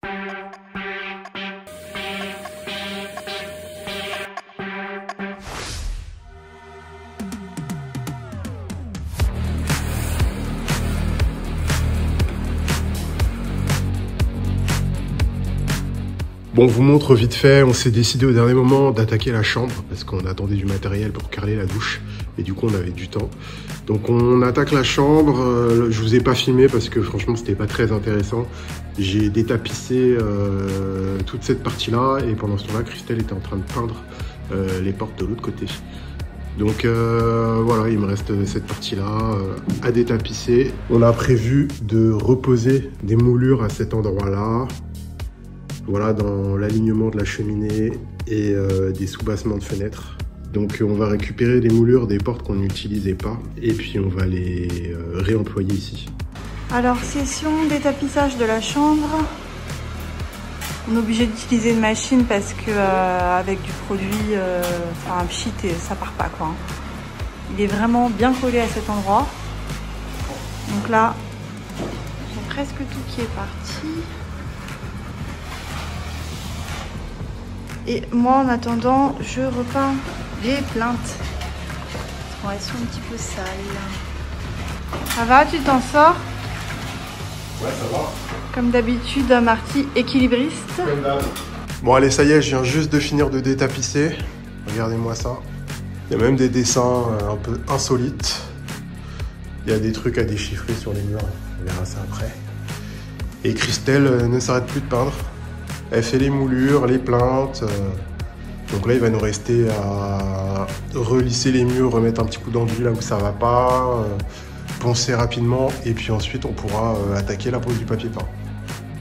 Bon, on vous montre vite fait, on s'est décidé au dernier moment d'attaquer la chambre parce qu'on attendait du matériel pour carreler la douche et du coup on avait du temps. Donc on attaque la chambre, je vous ai pas filmé parce que franchement c'était pas très intéressant. J'ai détapissé toute cette partie-là et pendant ce temps-là, Christelle était en train de peindre les portes de l'autre côté. Donc voilà, il me reste cette partie-là à détapisser. On a prévu de reposer des moulures à cet endroit-là. Voilà, dans l'alignement de la cheminée et des soubassements de fenêtres. Donc on va récupérer les moulures des portes qu'on n'utilisait pas et puis on va les réemployer ici. Alors, session détapissage de la chambre. On est obligé d'utiliser une machine parce que avec du produit, un pchit, ça part pas quoi. Il est vraiment bien collé à cet endroit. Donc là, j'ai presque tout qui est parti. Et moi, en attendant, je repeins les plaintes. Bon, elles sont un petit peu sales. Ça va, tu t'en sors? Ouais, ça va. Comme d'habitude, Marty, équilibriste. Comme d'hab. Bon, allez, ça y est, je viens juste de finir de détapisser. Regardez-moi ça. Il y a même des dessins un peu insolites. Il y a des trucs à déchiffrer sur les murs. On verra ça après. Et Christelle ne s'arrête plus de peindre. Elle fait les moulures, les plaintes. Donc là, il va nous rester à relisser les murs, remettre un petit coup d'enduit là où ça va pas, poncer rapidement. Et puis ensuite, on pourra attaquer la pose du papier peint.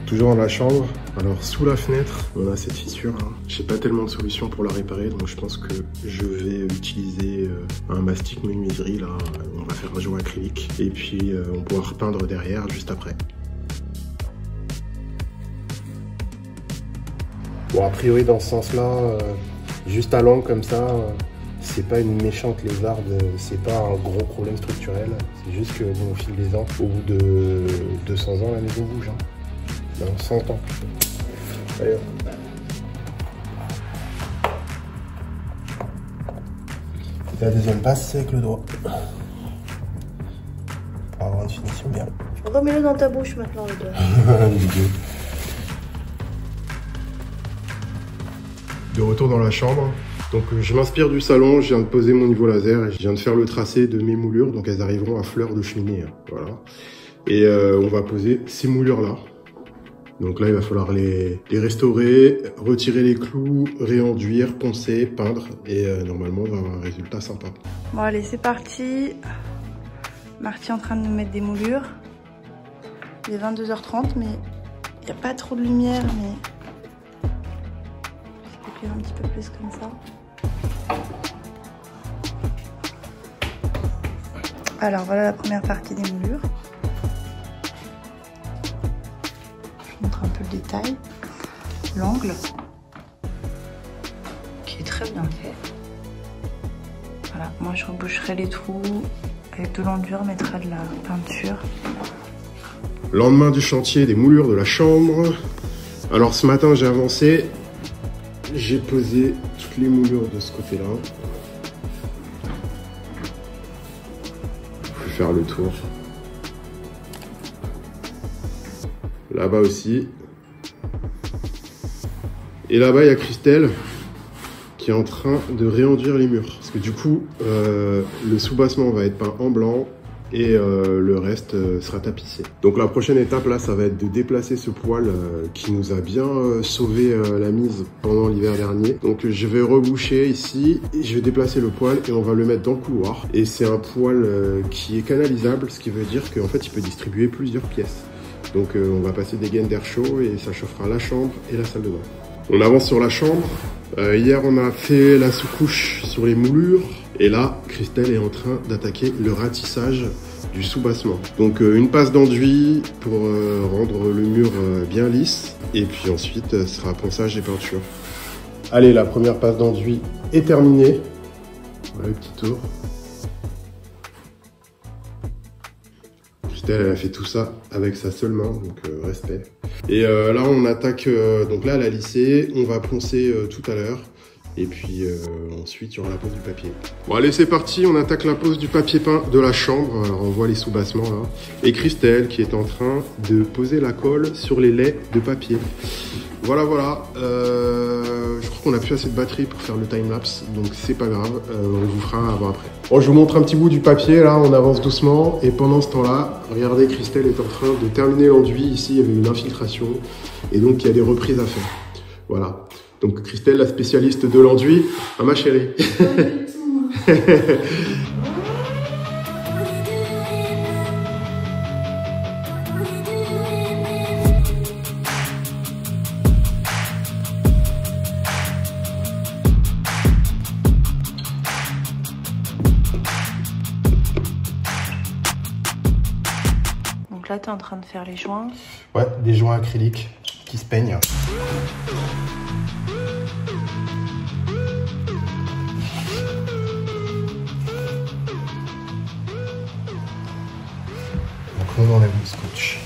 Toujours dans la chambre. Alors, sous la fenêtre, on a cette fissure. J'ai pas tellement de solution pour la réparer. Donc, je pense que je vais utiliser un mastic menuiserie. Là, on va faire un jour acrylique. Et puis, on pourra repeindre derrière juste après. Bon, a priori, dans ce sens-là, juste à l'angle comme ça, c'est pas une méchante lézarde, c'est pas un gros problème structurel. C'est juste que bon, au fil des ans, au bout de 200 ans, la maison bouge. Non, 100 ans. Allez, la deuxième passe, c'est avec le doigt. Pour avoir une finition bien. Remets-le dans ta bouche maintenant, le doigt. De retour dans la chambre, donc je m'inspire du salon, je viens de poser mon niveau laser et je viens de faire le tracé de mes moulures, donc elles arriveront à fleur de cheminée, voilà. Et on va poser ces moulures là. Donc là il va falloir les restaurer, retirer les clous, réenduire, poncer, peindre et normalement on va avoir un résultat sympa. Bon allez, c'est parti. Marty est en train de nous mettre des moulures. Il est 22h30 mais il n'y a pas trop de lumière, mais un petit peu plus comme ça. Alors voilà la première partie des moulures. Je montre un peu le détail. L'angle qui est très bien fait. Voilà, moi je reboucherai les trous avec de l'enduire, mettra de la peinture. Lendemain du chantier des moulures de la chambre. Alors ce matin j'ai avancé. J'ai posé toutes les moulures de ce côté-là. Je vais faire le tour. Là-bas aussi. Et là-bas, il y a Christelle qui est en train de réenduire les murs. Parce que du coup, le soubassement va être peint en blanc et le reste sera tapissé. Donc la prochaine étape là, ça va être de déplacer ce poêle qui nous a bien sauvé la mise pendant l'hiver dernier. Donc je vais reboucher ici, et je vais déplacer le poêle et on va le mettre dans le couloir. Et c'est un poêle qui est canalisable, ce qui veut dire qu'en fait il peut distribuer plusieurs pièces. Donc on va passer des gaines d'air chaud et ça chauffera la chambre et la salle de bain. On avance sur la chambre. Hier on a fait la sous-couche sur les moulures. Et là, Christelle est en train d'attaquer le ratissage du soubassement. Donc une passe d'enduit pour rendre le mur bien lisse. Et puis ensuite, ce sera ponçage et peinture. Allez, la première passe d'enduit est terminée. Voilà le petit tour. Christelle, elle a fait tout ça avec sa seule main, donc respect. Et là, on attaque, donc là, elle a lissé, on va poncer tout à l'heure. Et puis ensuite, il y aura la pose du papier. Bon, allez, c'est parti, on attaque la pose du papier peint de la chambre. Alors, on voit les soubassements là. Et Christelle qui est en train de poser la colle sur les laits de papier. Voilà, voilà. Je crois qu'on a plus assez de batterie pour faire le time-lapse, donc c'est pas grave, on vous fera un avant après. Bon, je vous montre un petit bout du papier, là, on avance doucement. Et pendant ce temps-là, regardez, Christelle est en train de terminer l'enduit. Ici, il y avait une infiltration, et donc il y a des reprises à faire. Voilà. Donc Christelle, la spécialiste de l'enduit. Ah, ma chérie. Donc là, tu es en train de faire les joints. Ouais, des joints acryliques qui se peignent. Donc on enlève le scotch.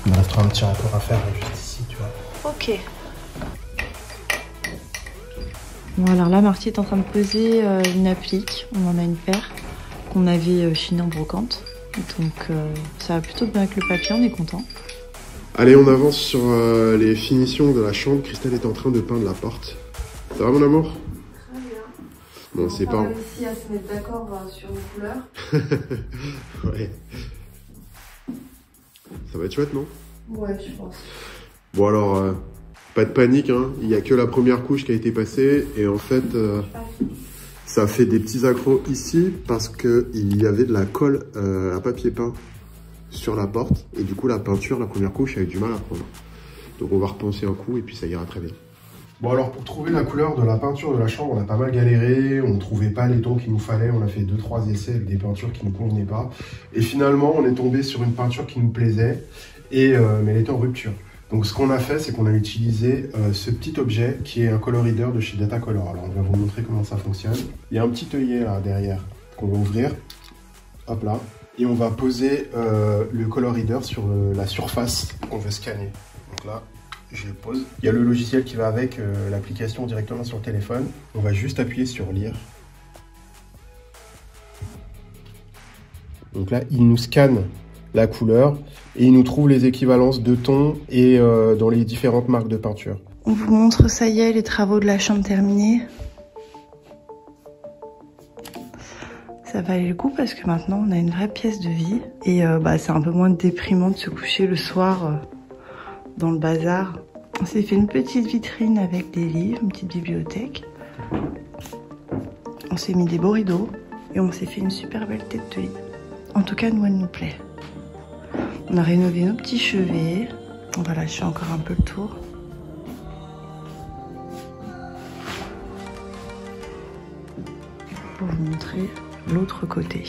Il me restera un petit raccord à faire juste ici, tu vois. Ok. Bon, alors là, Marty est en train de poser une applique. On en a une paire qu'on avait chinée en brocante. Donc ça va plutôt bien avec le papier, on est content. Allez, on avance sur les finitions de la chambre. Christelle est en train de peindre la porte. Ça va, mon amour? Très bien. Bon, c'est pas réussi à se mettre d'accord sur une couleur. Ouais. Ça va être chouette, non? Ouais, je pense. Bon, alors, pas de panique, hein. Il n'y a que la première couche qui a été passée. Et en fait, ça fait des petits accros ici parce qu'il y avait de la colle à papier peint sur la porte. Et du coup, la peinture, la première couche, a eu du mal à prendre. Donc, on va repenser un coup et puis ça ira très bien. Bon, alors, pour trouver la couleur de la peinture de la chambre, on a pas mal galéré. On ne trouvait pas les tons qu'il nous fallait. On a fait 2-3 essais avec des peintures qui ne nous convenaient pas. Et finalement, on est tombé sur une peinture qui nous plaisait, mais elle était en rupture. Donc, ce qu'on a fait, c'est qu'on a utilisé ce petit objet qui est un color reader de chez Datacolor. Alors, on va vous montrer comment ça fonctionne. Il y a un petit œillet là derrière qu'on va ouvrir. Hop là. Et on va poser le color reader sur la surface qu'on veut scanner. Donc là, je le pose. Il y a le logiciel qui va avec l'application directement sur le téléphone. On va juste appuyer sur lire. Donc là, il nous scanne la couleur et il nous trouve les équivalences de tons et dans les différentes marques de peinture. On vous montre, ça y est, les travaux de la chambre terminés. Ça valait le coup parce que maintenant on a une vraie pièce de vie et c'est un peu moins déprimant de se coucher le soir dans le bazar. On s'est fait une petite vitrine avec des livres, une petite bibliothèque. On s'est mis des beaux rideaux et on s'est fait une super belle tête de lit. En tout cas, nous, elle nous plaît. On a rénové nos petits chevets. Voilà, je fais encore un peu le tour. Pour vous montrer l'autre côté.